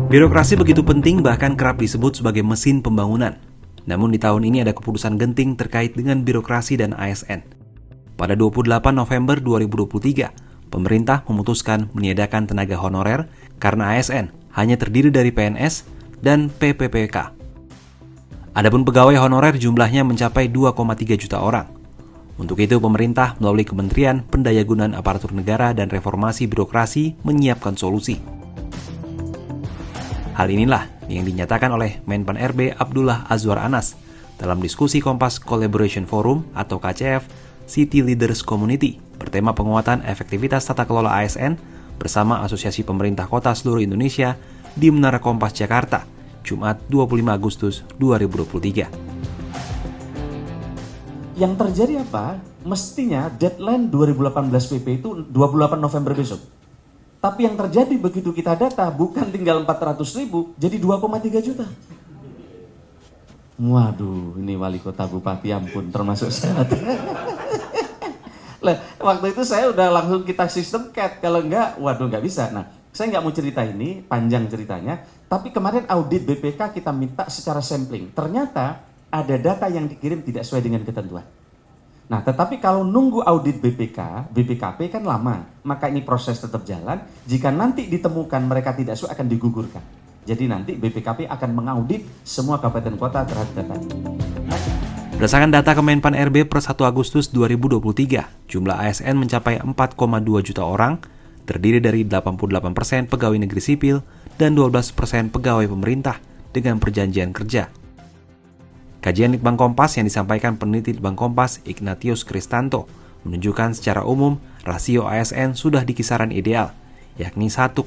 Birokrasi begitu penting bahkan kerap disebut sebagai mesin pembangunan. Namun di tahun ini ada keputusan genting terkait dengan birokrasi dan ASN. Pada 28 November 2023, pemerintah memutuskan meniadakan tenaga honorer karena ASN hanya terdiri dari PNS dan PPPK. Adapun pegawai honorer jumlahnya mencapai 2,3 juta orang. Untuk itu pemerintah melalui Kementerian Pendayagunaan Aparatur Negara dan Reformasi Birokrasi menyiapkan solusi. Hal inilah yang dinyatakan oleh Menpan RB Abdullah Azwar Anas dalam diskusi Kompas Collaboration Forum atau KCF City Leaders Community bertema penguatan efektivitas tata kelola ASN bersama Asosiasi Pemerintah Kota seluruh Indonesia di Menara Kompas Jakarta, Jumat 25 Agustus 2023. Yang terjadi apa? Mestinya deadline 2018 PP itu 28 November besok. Tapi yang terjadi begitu kita data bukan tinggal 400.000, jadi 2,3 juta. Waduh, ini wali kota bupati ampun termasuk saya. Waktu itu saya udah langsung kita sistem CAT, kalau enggak, waduh nggak bisa. Nah, saya nggak mau cerita ini, panjang ceritanya. Tapi kemarin audit BPK kita minta secara sampling. Ternyata ada data yang dikirim tidak sesuai dengan ketentuan. Nah, tetapi kalau nunggu audit BPKP kan lama, maka ini proses tetap jalan. Jika nanti ditemukan mereka tidak sesuai akan digugurkan. Jadi nanti BPKP akan mengaudit semua kabupaten kota terhadap data ini. Berdasarkan data Kemenpan RB per 1 Agustus 2023, jumlah ASN mencapai 4,2 juta orang, terdiri dari 88% pegawai negeri sipil dan 12% pegawai pemerintah dengan perjanjian kerja. Kajian Litbang Kompas yang disampaikan peneliti Litbang Kompas Ignatius Kristanto menunjukkan secara umum rasio ASN sudah di kisaran ideal, yakni 1,54%.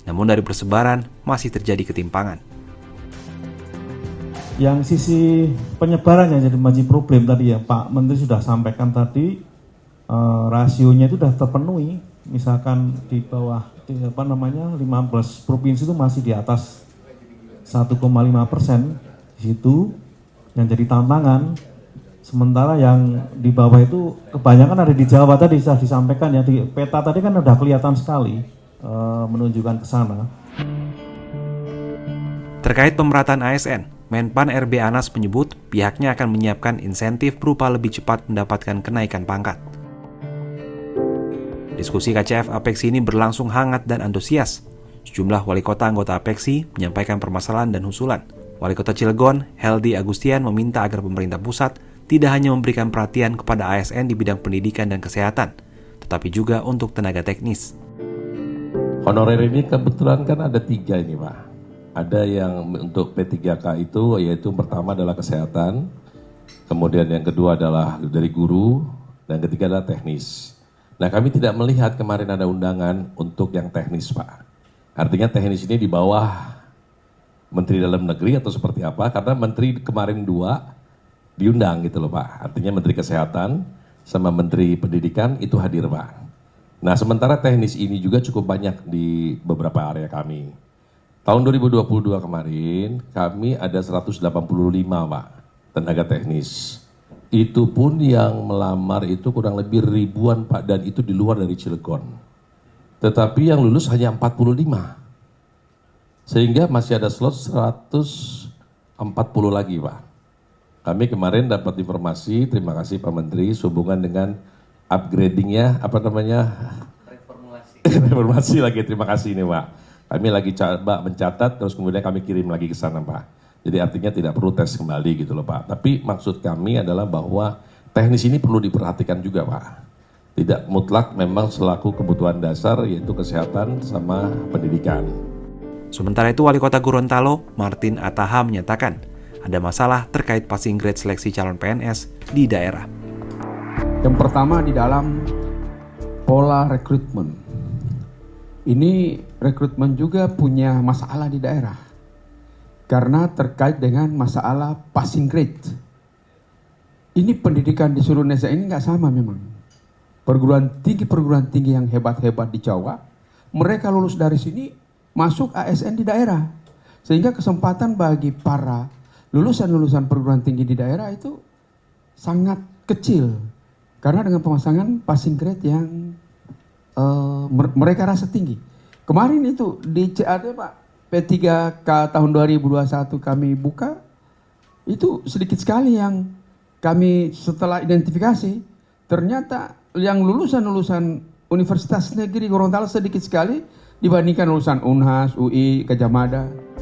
Namun dari persebaran masih terjadi ketimpangan. Yang sisi penyebaran yang jadi masih problem tadi ya, Pak Menteri sudah sampaikan tadi, rasionya itu sudah terpenuhi. Misalkan di bawah 15 provinsi itu masih di atas 1,5%. Itu yang jadi tantangan. Sementara yang di bawah itu kebanyakan ada di Jawa tadi sudah disampaikan ya, di peta tadi kan udah kelihatan sekali menunjukkan ke sana. Terkait pemerataan ASN, Menpan RB Anas menyebut pihaknya akan menyiapkan insentif berupa lebih cepat mendapatkan kenaikan pangkat. Diskusi KCF Apeksi ini berlangsung hangat dan antusias. Sejumlah wali kota anggota Apeksi menyampaikan permasalahan dan usulan. Wali Kota Cilegon, Heldi Agustian, meminta agar pemerintah pusat tidak hanya memberikan perhatian kepada ASN di bidang pendidikan dan kesehatan, tetapi juga untuk tenaga teknis. Honorer ini kebetulan kan ada 3 ini Pak. Ada yang untuk P3K itu, yaitu pertama adalah kesehatan, kemudian yang kedua adalah dari guru, dan ketiga adalah teknis. Nah kami tidak melihat kemarin ada undangan untuk yang teknis Pak. Artinya teknis ini di bawah Menteri Dalam Negeri atau seperti apa, karena Menteri kemarin 2 diundang gitu loh Pak. Artinya Menteri Kesehatan sama Menteri Pendidikan itu hadir Pak. Nah sementara teknis ini juga cukup banyak di beberapa area kami. Tahun 2022 kemarin kami ada 185 Pak tenaga teknis. Itu pun yang melamar itu kurang lebih ribuan Pak, dan itu di luar dari Cilegon. Tetapi yang lulus hanya 45. Sehingga masih ada slot 140 lagi Pak. Kami kemarin dapat informasi, terima kasih Pak Menteri, sehubungan dengan upgradingnya, reformasi lagi, terima kasih ini Pak. Kami lagi coba mencatat, terus kemudian kami kirim lagi ke sana Pak. Jadi artinya tidak perlu tes kembali gitu loh Pak. Tapi maksud kami adalah bahwa teknis ini perlu diperhatikan juga Pak. Tidak mutlak memang selaku kebutuhan dasar, yaitu kesehatan sama pendidikan. Sementara itu, Wali Kota Gorontalo, Martin Ataha menyatakan ada masalah terkait passing grade seleksi calon PNS di daerah. Yang pertama di dalam pola rekrutmen. Ini rekrutmen juga punya masalah di daerah. Karena terkait dengan masalah passing grade. Ini pendidikan di seluruh Indonesia ini nggak sama memang. Perguruan tinggi yang hebat-hebat di Jawa, mereka lulus dari sini masuk ASN di daerah. Sehingga kesempatan bagi para lulusan-lulusan perguruan tinggi di daerah itu sangat kecil. Karena dengan pemasangan passing grade yang mereka rasa tinggi. Kemarin itu di CAT Pak, P3K tahun 2021 kami buka, itu sedikit sekali yang kami setelah identifikasi, ternyata yang lulusan Universitas Negeri Gorontalo sedikit sekali dibandingkan lulusan Unhas, UI, Gajah Mada.